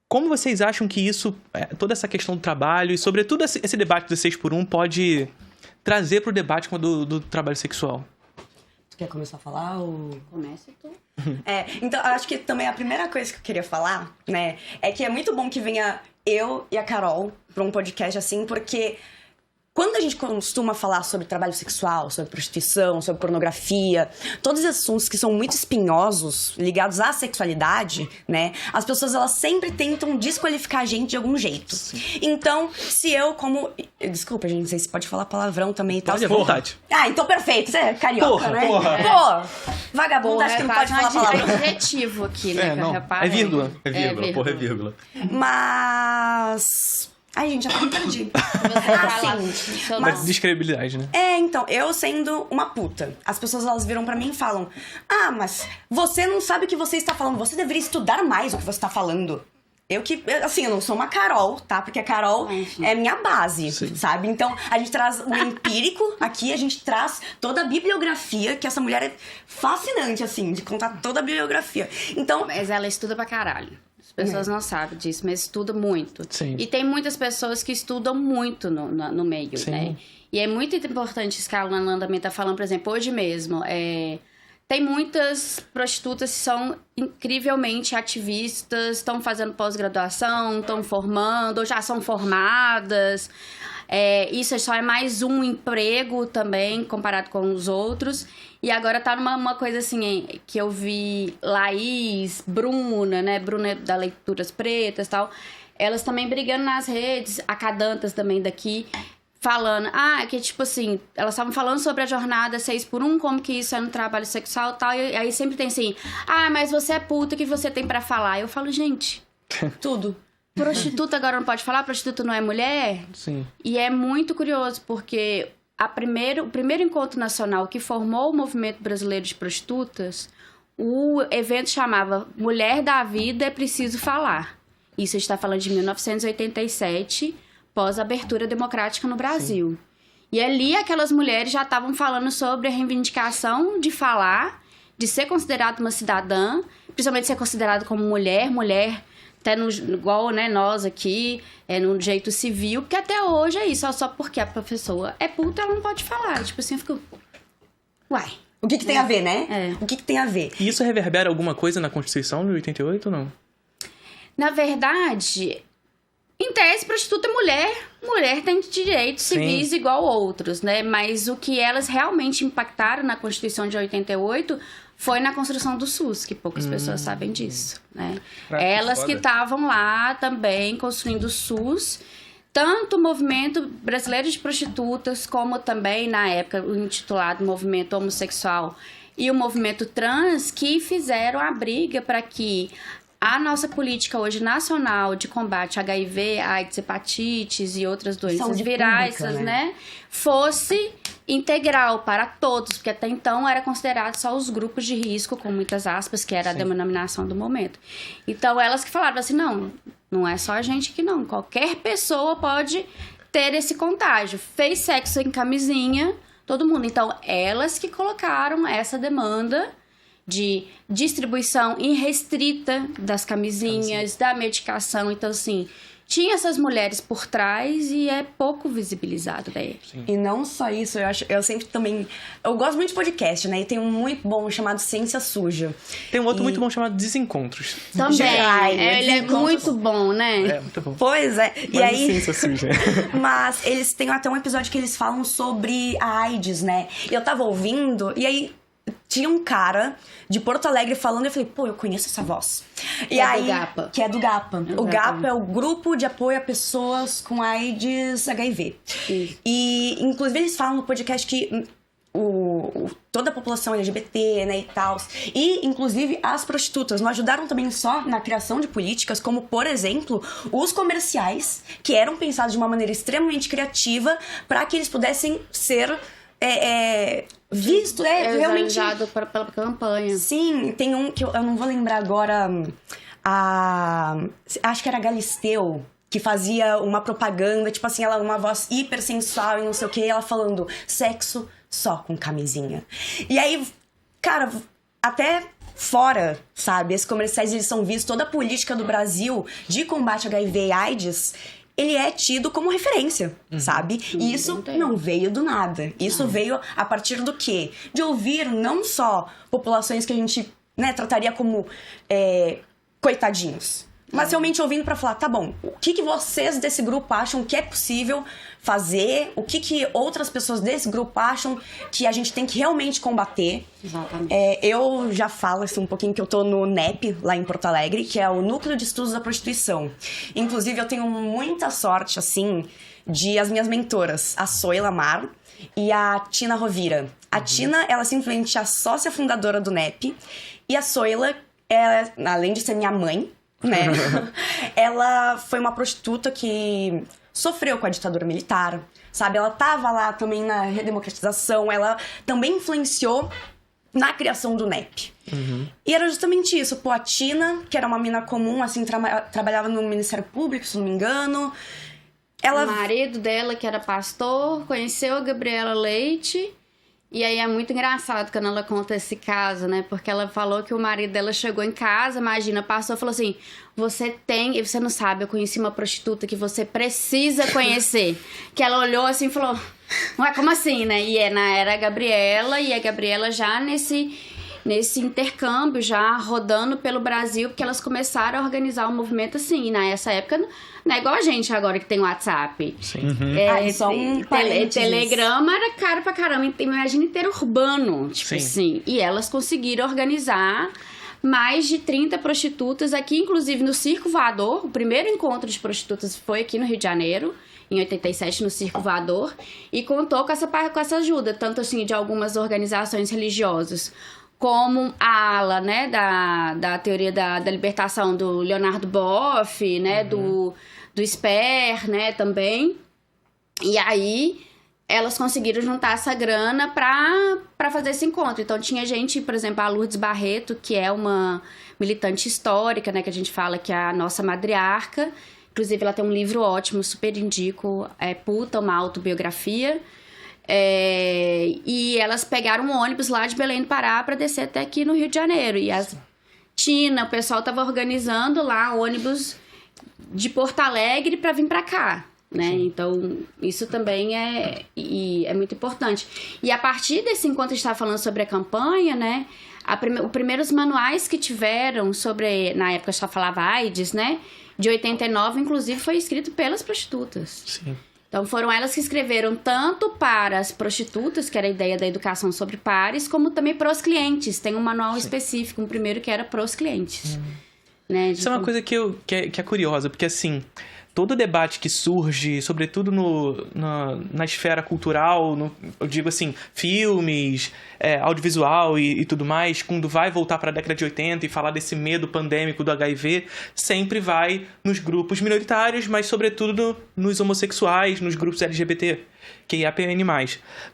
como vocês acham que isso, toda essa questão do trabalho e sobretudo esse debate do 6x1 pode trazer para o debate do trabalho sexual? Tu quer começar a falar ou... Comece tu. Então, eu acho que também a primeira coisa que eu queria falar, né, é que é muito bom que venha eu e a Carol para um podcast assim, porque quando a gente costuma falar sobre trabalho sexual, sobre prostituição, sobre pornografia, todos esses assuntos que são muito espinhosos, ligados à sexualidade, né, as pessoas elas sempre tentam desqualificar a gente de algum jeito. Sim. Então, se eu como... Desculpa, gente, não sei se pode falar palavrão também e tal. Pode à vontade. Então perfeito, você é carioca, porra, né? Porra. Pô, vagabundo, acho que não pode falar palavrão. É adjetivo aqui, né? Não, é vírgula. Porra, é vírgula. Mas... Ai, gente, já me perdi. Sim. Mas descredibilidade, né? Então, eu sendo uma puta, as pessoas elas viram pra mim e falam: ah, mas você não sabe o que você está falando, você deveria estudar mais o que você está falando. Eu não sou uma Carol, tá? Porque a Carol é minha base, sabe? Então, a gente traz o empírico aqui, a gente traz toda a bibliografia, que essa mulher é fascinante, assim, de contar toda a bibliografia. Então... Mas ela estuda pra caralho. As pessoas não sabem disso, mas estuda muito. Sim. E tem muitas pessoas que estudam muito no meio, né? E é muito importante isso que a Alana também tá falando, por exemplo, hoje mesmo, tem muitas prostitutas que são incrivelmente ativistas, estão fazendo pós-graduação, estão formando, ou já são formadas. Isso só é mais um emprego também, comparado com os outros. E agora tá numa coisa assim, que eu vi Laís, Bruna, né? Bruna da Leituras Pretas e tal. Elas também brigando nas redes, a Cadantas também daqui, falando, que tipo assim, elas estavam falando sobre a jornada 6x1, como que isso é no trabalho sexual e tal. E aí sempre tem assim, mas você é puta, o que você tem pra falar? Eu falo, gente, tudo. Prostituta agora não pode falar, prostituta não é mulher? Sim. E é muito curioso, porque o primeiro encontro nacional que formou o movimento brasileiro de prostitutas, o evento chamava Mulher da Vida é Preciso Falar. Isso está falando de 1987, pós-abertura democrática no Brasil. Sim. E ali aquelas mulheres já estavam falando sobre a reivindicação de falar, de ser considerada uma cidadã, principalmente ser considerada como mulher até igual, né, nós aqui, no jeito civil, porque até hoje é isso, só porque a professora é puta, ela não pode falar. Tipo assim, eu fico... Uai. O que tem a ver, né? O que tem a ver? E isso reverbera alguma coisa na Constituição de 88 ou não? Na verdade, em tese, prostituta é mulher tem direitos civis igual outros, né? Mas o que elas realmente impactaram na Constituição de 88 foi na construção do SUS, que poucas pessoas sabem disso, né? Elas que estavam lá também construindo o SUS, tanto o movimento brasileiro de prostitutas, como também, na época, o intitulado Movimento Homossexual e o movimento trans, que fizeram a briga para que a nossa política hoje nacional de combate a HIV, AIDS, hepatites e outras doenças virais, né, fosse integral para todos, porque até então era considerado só os grupos de risco, com muitas aspas, que era a denominação do momento. Então, elas que falavam assim, não é só a gente que não, qualquer pessoa pode ter esse contágio. Fez sexo em camisinha, todo mundo. Então, elas que colocaram essa demanda de distribuição irrestrita das camisinhas, da medicação. Então, assim, tinha essas mulheres por trás e é pouco visibilizado daí. E não só isso, eu sempre também... Eu gosto muito de podcast, né? E tem um muito bom chamado Ciência Suja. Tem um outro muito bom chamado Desencontros. Também. Ele é muito bom, né? É, muito bom. Pois é. E aí... Ciência Suja. Mas eles têm até um episódio que eles falam sobre a AIDS, né? E eu tava ouvindo, e aí... Tinha um cara de Porto Alegre falando, e eu falei, eu conheço essa voz. Que é do GAPA. Que é do GAPA. O GAPA é o Grupo de Apoio a Pessoas com AIDS HIV. E, inclusive, eles falam no podcast que toda a população LGBT, né, e tal. E, inclusive, as prostitutas não ajudaram também só na criação de políticas, como, por exemplo, os comerciais, que eram pensados de uma maneira extremamente criativa para que eles pudessem ser... visto, realmente... usado pela campanha. Sim, tem um que eu não vou lembrar agora, acho que era a Galisteu, que fazia uma propaganda, tipo assim, ela uma voz hiper sensual e não sei o que, ela falando sexo só com camisinha. E aí, cara, até fora, sabe? Esses comerciais, eles são vistos, toda a política do Brasil de combate ao HIV e AIDS, ele é tido como referência, sabe? E isso não veio do nada. Isso veio a partir do quê? De ouvir não só populações que a gente, né, trataria como coitadinhos, mas realmente ouvindo pra falar, tá bom, o que vocês desse grupo acham que é possível fazer? O que outras pessoas desse grupo acham que a gente tem que realmente combater? Exatamente. Eu já falo assim, um pouquinho que eu tô no NEP, lá em Porto Alegre, que é o Núcleo de Estudos da Prostituição. Inclusive, eu tenho muita sorte, assim, de as minhas mentoras, a Soila Mar e a Tina Rovira. A Tina, ela é simplesmente a sócia fundadora do NEP, e a Soila, ela, além de ser minha mãe, né? Ela foi uma prostituta que sofreu com a ditadura militar, sabe? Ela tava lá também na redemocratização, ela também influenciou na criação do NEP. E era justamente isso. Pô, a Tina, que era uma mina comum, assim, trabalhava no Ministério Público, se não me engano. Ela... O marido dela, que era pastor, conheceu a Gabriela Leite. E aí é muito engraçado quando ela conta esse caso, né? Porque ela falou que o marido dela chegou em casa, imagina, passou e falou assim, você não sabe, eu conheci uma prostituta que você precisa conhecer. Que ela olhou assim e falou, ué, como assim, né? E era a Gabriela, e a Gabriela já nesse intercâmbio, já rodando pelo Brasil, porque elas começaram a organizar um movimento assim. E nessa época, não é igual a gente agora que tem WhatsApp. Sim. Só um parênteses. Telegrama era caro pra caramba. Imagina interurbano, tipo assim. E elas conseguiram organizar mais de 30 prostitutas aqui, inclusive no Circo Voador. O primeiro encontro de prostitutas foi aqui no Rio de Janeiro, em 87, no Circo Voador. E contou com essa ajuda, tanto assim de algumas organizações religiosas, como a ala, né, da teoria da libertação do Leonardo Boff, né, do Sper, né, também. E aí, elas conseguiram juntar essa grana pra fazer esse encontro. Então, tinha gente, por exemplo, a Lourdes Barreto, que é uma militante histórica, né, que a gente fala que é a nossa matriarca. Inclusive, ela tem um livro ótimo, super indico, Puta, uma autobiografia. E elas pegaram um ônibus lá de Belém do Pará para descer até aqui no Rio de Janeiro. E o pessoal tava organizando lá ônibus de Porto Alegre para vir para cá, né? Então, isso também é muito importante. E a partir desse, enquanto a gente estava falando sobre a campanha, né? Os primeiros manuais que tiveram sobre, na época só falava AIDS, né? De 89, inclusive, foi escrito pelas prostitutas. Sim. Então, foram elas que escreveram tanto para as prostitutas, que era a ideia da educação sobre pares, como também para os clientes. Tem um manual específico, um primeiro que era para os clientes. Né? Isso é uma coisa que é curiosa, porque assim, todo debate que surge, sobretudo na esfera cultural, eu digo assim, filmes, audiovisual e tudo mais, quando vai voltar para a década de 80 e falar desse medo pandêmico do HIV, sempre vai nos grupos minoritários, mas sobretudo nos homossexuais, nos grupos LGBT, que é APN+.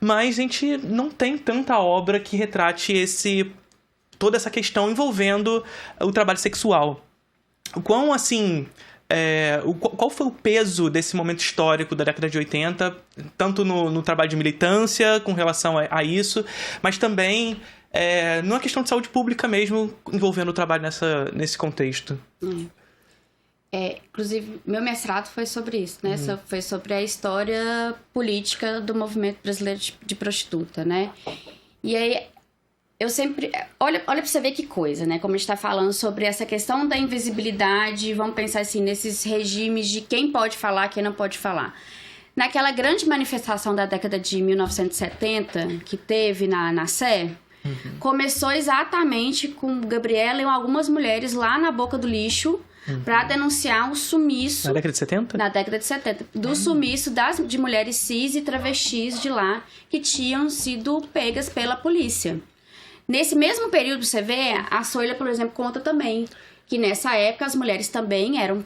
Mas a gente não tem tanta obra que retrate toda essa questão envolvendo o trabalho sexual. O quão, assim... qual foi o peso desse momento histórico da década de 80, tanto no trabalho de militância com relação a isso, mas também numa questão de saúde pública mesmo, envolvendo o trabalho nesse contexto? Inclusive, meu mestrado foi sobre isso, né? Foi sobre a história política do movimento brasileiro de prostituta, né? E aí, eu sempre... Olha pra você ver que coisa, né? Como a gente tá falando sobre essa questão da invisibilidade, vamos pensar assim, nesses regimes de quem pode falar, quem não pode falar. Naquela grande manifestação da década de 1970, que teve na Sé, começou exatamente com Gabriela e algumas mulheres lá na boca do lixo, para denunciar o sumiço... Na década de 70? Na década de 70. Do sumiço de mulheres cis e travestis de lá, que tinham sido pegas pela polícia. Nesse mesmo período, você vê, a Soila, por exemplo, conta também que nessa época as mulheres também eram...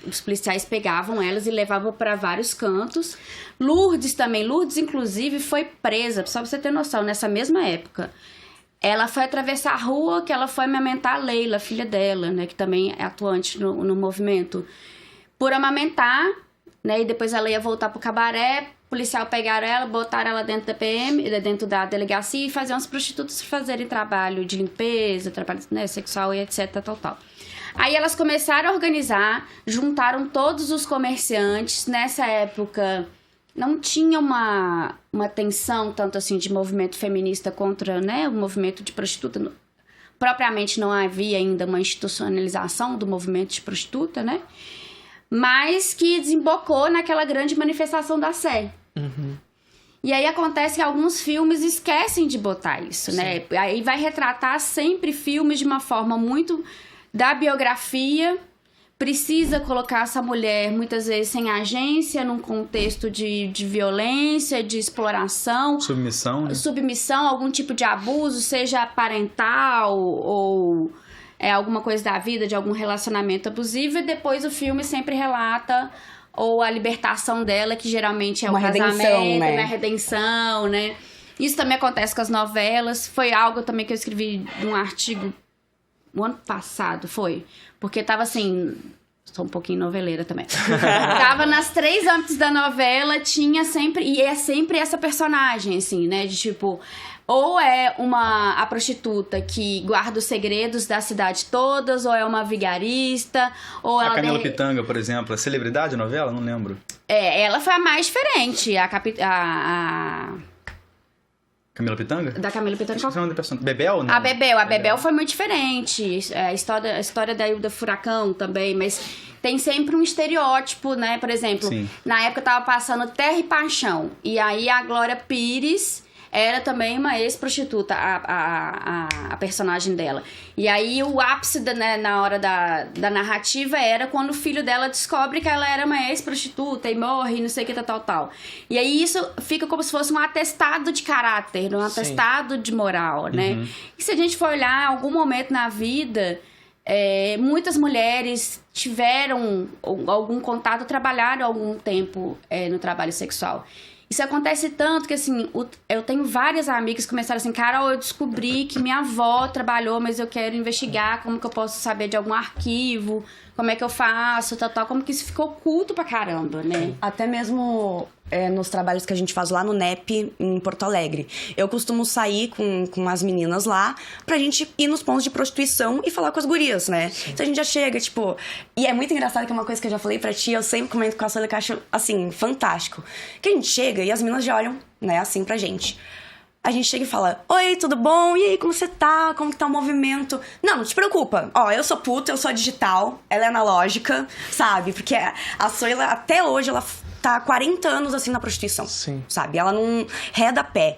os policiais pegavam elas e levavam para vários cantos. Lourdes também. Lourdes, inclusive, foi presa, só pra você ter noção, nessa mesma época. Ela foi atravessar a rua, que ela foi amamentar a Leila, filha dela, né? Que também é atuante no movimento. Por amamentar, né? E depois ela ia voltar pro cabaré, policial pegaram ela, botaram ela dentro da PM, dentro da delegacia e faziam as prostitutas fazerem trabalho de limpeza, trabalho, né, sexual e etc, tal. Aí elas começaram a organizar, juntaram todos os comerciantes. Nessa época não tinha uma tensão tanto assim de movimento feminista contra, né, o movimento de prostituta. Propriamente não havia ainda uma institucionalização do movimento de prostituta, né? Mas que desembocou naquela grande manifestação da Sé. E aí acontece que alguns filmes esquecem de botar isso, né? Aí vai retratar sempre filmes de uma forma muito da biografia, precisa colocar essa mulher, muitas vezes, sem agência, num contexto de violência, de exploração. Submissão, né? Submissão, algum tipo de abuso, seja parental ou alguma coisa da vida, de algum relacionamento abusivo. E depois o filme sempre relata ou a libertação dela, que geralmente é uma o casamento, redenção, né? Uma redenção, né? Isso também acontece com as novelas. Foi algo também que eu escrevi num artigo o ano passado, foi. Porque tava assim... Sou um pouquinho noveleira também. Tava nas 3 âmbitos da novela, tinha sempre... E é sempre essa personagem, assim, né? De tipo... Ou é a prostituta que guarda os segredos da cidade todas, ou é uma vigarista, ou ela... A Camila Pitanga, por exemplo, é celebridade a novela? Não lembro. Ela foi a mais diferente. Camila Pitanga? Da Camila Pitanga. Qual é o nome da personagem? Bebel, né? A Bebel foi muito diferente. A história da Hilda Furacão também, mas tem sempre um estereótipo, né? Por exemplo, Sim. Na época tava passando Terra e Paixão. E aí a Glória Pires era também uma ex-prostituta, a personagem dela. E aí o ápice na hora da narrativa era quando o filho dela descobre que ela era uma ex-prostituta e morre, não sei o que, tal. E aí isso fica como se fosse um atestado de caráter, um atestado de moral, né? E se a gente for olhar, em algum momento na vida... muitas mulheres tiveram algum contato, trabalharam algum tempo no trabalho sexual. Isso acontece tanto que, assim, eu tenho várias amigas que começaram assim, Carol, eu descobri que minha avó trabalhou, mas eu quero investigar, como que eu posso saber de algum arquivo, como é que eu faço, tal, como que isso ficou oculto pra caramba, né? Até mesmo nos trabalhos que a gente faz lá no NEP, em Porto Alegre. Eu costumo sair com as meninas lá pra gente ir nos pontos de prostituição e falar com as gurias, né? Então a gente já chega, tipo... E é muito engraçado que é uma coisa que eu já falei pra ti, eu sempre comento com a Célia, que eu acho, assim, fantástico. Que a gente chega e as meninas já olham, né, assim pra gente. A gente chega e fala, oi, tudo bom? E aí, como você tá? Como que tá o movimento? Não te preocupa. Ó, eu sou puta, eu sou digital, ela é analógica, sabe? Porque a Soila, até hoje, ela tá há 40 anos, assim, na prostituição. Sim. Sabe? Ela não reda pé.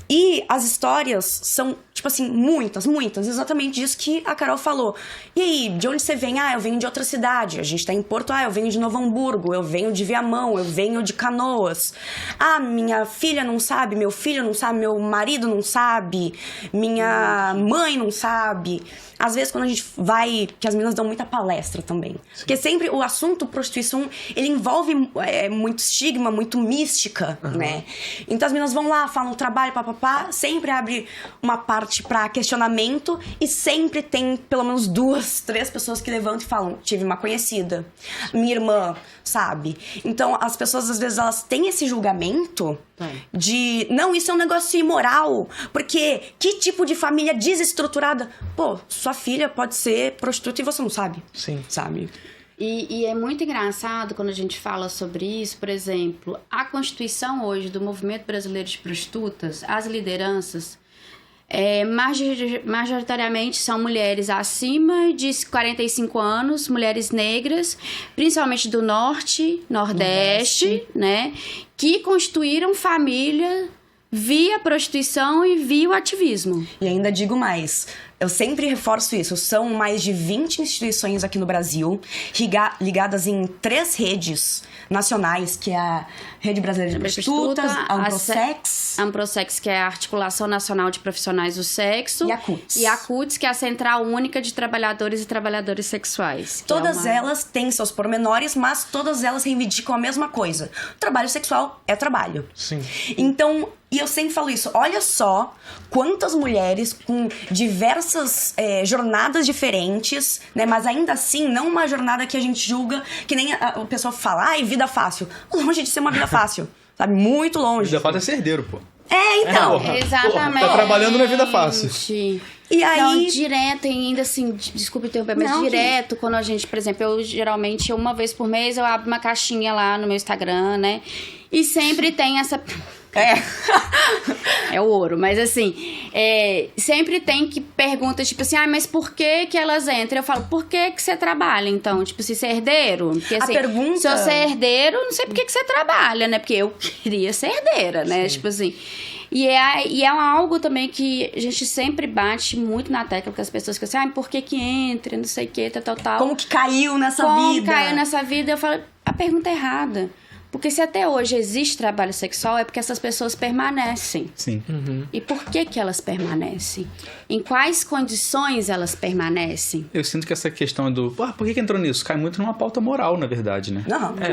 E as histórias são, tipo assim, muitas, exatamente disso que a Carol falou. E aí, de onde você vem? Ah, eu venho de outra cidade. A gente tá em Porto, eu venho de Novo Hamburgo, eu venho de Viamão, eu venho de Canoas. Ah, minha filha não sabe, meu filho não sabe, meu marido não sabe, minha mãe não sabe. Às vezes, quando a gente vai, que as meninas dão muita palestra também. Sim. Porque sempre o assunto prostituição, ele envolve muito estigma, muito mística, né? Então as meninas vão lá, falam trabalho, papapá, sempre abre uma parte pra questionamento e sempre tem pelo menos 2, 3 pessoas que levantam e falam, tive uma conhecida, minha irmã, sabe? Então as pessoas às vezes elas têm esse julgamento de, não, isso é um negócio imoral, porque que tipo de família desestruturada? Pô, sua filha pode ser prostituta e você não sabe. Sim. Sabe? E é muito engraçado quando a gente fala sobre isso. Por exemplo, a Constituição hoje do Movimento Brasileiro de Prostitutas, as lideranças, majoritariamente são mulheres acima de 45 anos, mulheres negras, principalmente do Norte, Nordeste, né? Que constituíram família via prostituição e via o ativismo. E ainda digo mais, eu sempre reforço isso, são mais de 20 instituições aqui no Brasil, ligadas em 3 redes nacionais, que é a Rede Brasileira de Prostitutas, a Amprosex. A Amprosex, que é a Articulação Nacional de Profissionais do Sexo. E a CUTS. E a CUTS, que é a Central Única de Trabalhadores e Trabalhadoras Sexuais. Todas elas têm seus pormenores, mas todas elas reivindicam a mesma coisa. O trabalho sexual é trabalho. Sim. Então, e eu sempre falo isso, olha só quantas mulheres com diversas jornadas diferentes, né? Mas ainda assim, não uma jornada que a gente julga, que nem o pessoal fala, ai, vida fácil. Longe de ser uma vida fácil. sabe? Muito longe. Já pode ser herdeiro, pô. Então. Exatamente. Tá trabalhando na vida fácil. E aí... Não, direto, e ainda assim, desculpa interromper, mas Não, direto, quando a gente, por exemplo, eu geralmente, uma vez por mês, eu abro uma caixinha lá no meu Instagram, né? E sempre tem essa... É o ouro, mas assim, sempre tem que pergunta, tipo assim, mas por que elas entram? Eu falo, por que você trabalha, então? Tipo, se você é herdeiro? Porque, assim, pergunta... se você é herdeiro, não sei por que você trabalha, né? Porque eu queria ser herdeira, né? Sim. Tipo assim... E é algo também que a gente sempre bate muito na tecla com as pessoas, que assim, por que entra, não sei o que, tal. Como que caiu nessa vida? Como caiu nessa vida? Eu falo, a pergunta é errada. Porque se até hoje existe trabalho sexual, é porque essas pessoas permanecem. Sim. E por que elas permanecem? Em quais condições elas permanecem? Eu sinto que essa questão do... por que entrou nisso? Cai muito numa pauta moral, na verdade, né?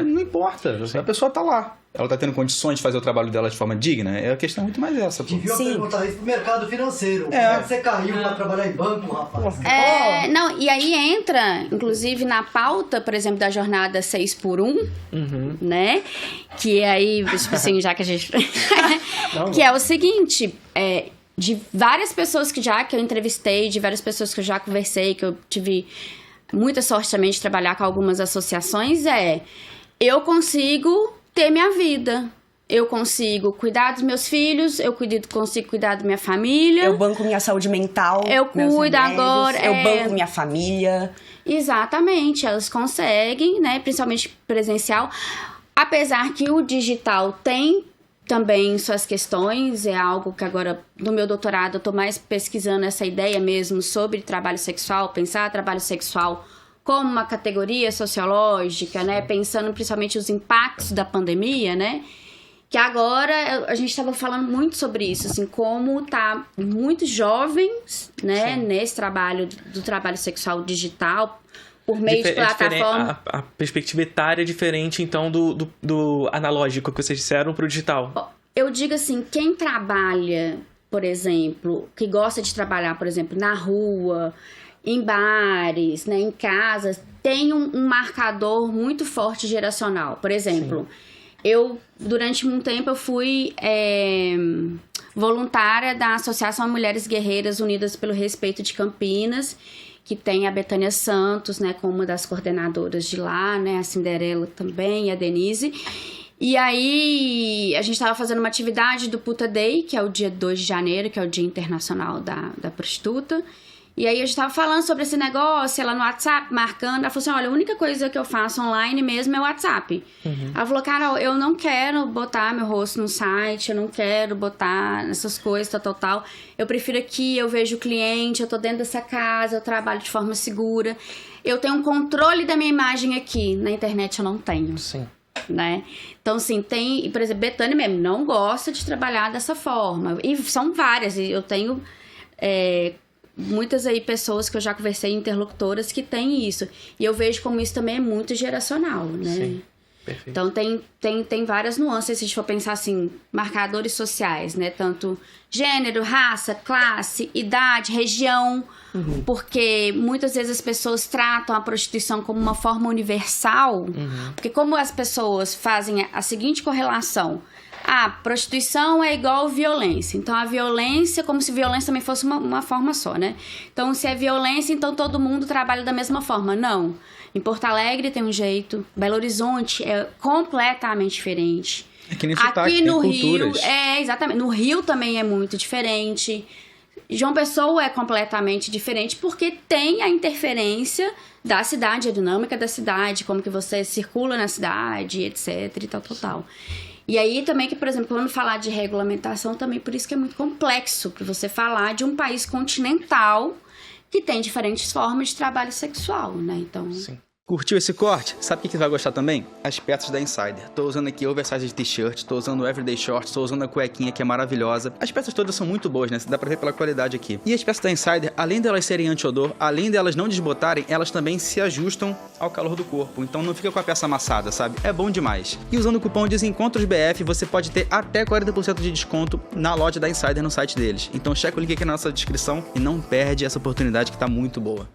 Não importa. A pessoa tá lá. Ela tá tendo condições de fazer o trabalho dela de forma digna. A questão é muito mais essa. Devia perguntar isso pro mercado financeiro. Como É que você caiu pra trabalhar em banco, rapaz? Não, e aí entra, inclusive, na pauta, por exemplo, da jornada 6x1, né? Que aí, tipo assim, já que a gente... que é o seguinte, de várias pessoas que eu entrevistei, de várias pessoas que eu já conversei, que eu tive muita sorte também de trabalhar com algumas associações, eu consigo ter minha vida. Eu consigo cuidar dos meus filhos, eu consigo cuidar da minha família. Eu banco minha saúde mental. Eu cuido agora. Eu banco minha família. Exatamente, elas conseguem, né? Principalmente presencial. Apesar que o digital tem também suas questões, é algo que agora, no meu doutorado, eu tô mais pesquisando essa ideia mesmo sobre trabalho sexual, pensar trabalho sexual como uma categoria sociológica, né? Pensando principalmente os impactos da pandemia, né? Que agora a gente estava falando muito sobre isso, assim, como tá muitos jovens, né? Sim. Nesse trabalho do trabalho sexual digital, por meio de plataforma. A perspectiva etária é diferente, então, do analógico que vocês disseram pro digital. Eu digo assim, quem trabalha, por exemplo, que gosta de trabalhar, por exemplo, na rua, em bares, né, em casas, tem um marcador muito forte geracional. Por exemplo, durante um tempo, eu fui voluntária da Associação Mulheres Guerreiras Unidas pelo Respeito de Campinas, que tem a Betânia Santos, né, como uma das coordenadoras de lá, né, a Cinderela também, a Denise. E aí, a gente estava fazendo uma atividade do Puta Day, que é o dia 2 de janeiro, que é o Dia Internacional da Prostituta. E aí, a gente tava falando sobre esse negócio, ela no WhatsApp, marcando. Ela falou assim, olha, a única coisa que eu faço online mesmo é o WhatsApp. Ela falou, Carol, eu não quero botar meu rosto no site, eu não quero botar essas coisas, tal. Eu prefiro aqui, eu vejo o cliente, eu tô dentro dessa casa, eu trabalho de forma segura. Eu tenho um controle da minha imagem aqui. Na internet eu não tenho. Sim. Né? Então, assim, tem... Por exemplo, Betânia mesmo não gosta de trabalhar dessa forma. E são várias. E eu tenho... muitas aí pessoas que eu já conversei, interlocutoras, que têm isso. E eu vejo como isso também é muito geracional, né? Sim, perfeito. Então, tem várias nuances, se a gente for pensar assim, marcadores sociais, né? Tanto gênero, raça, classe, idade, região. Porque muitas vezes as pessoas tratam a prostituição como uma forma universal. Porque como as pessoas fazem a seguinte correlação... prostituição é igual violência. Então, a violência, como se violência também fosse uma forma só, né? Então, se é violência, então todo mundo trabalha da mesma forma. Não. Em Porto Alegre tem um jeito. Belo Horizonte é completamente diferente. É que nem sotaque, aqui no tem Rio, culturas. exatamente. No Rio também é muito diferente. João Pessoa é completamente diferente porque tem a interferência da cidade, a dinâmica da cidade, como que você circula na cidade, etc. e tal. E aí também que, por exemplo, quando falar de regulamentação, também por isso que é muito complexo para você falar de um país continental que tem diferentes formas de trabalho sexual, né? Então... Sim. Curtiu esse corte? Sabe o que você vai gostar também? As peças da Insider. Tô usando aqui oversize de t-shirt, tô usando everyday shorts, tô usando a cuequinha que é maravilhosa. As peças todas são muito boas, né? Dá pra ver pela qualidade aqui. E as peças da Insider, além delas serem anti-odor, além delas não desbotarem, elas também se ajustam ao calor do corpo. Então não fica com a peça amassada, sabe? É bom demais. E usando o cupom DESENCONTROSBF, você pode ter até 40% de desconto na loja da Insider no site deles. Então checa o link aqui na nossa descrição e não perde essa oportunidade que tá muito boa.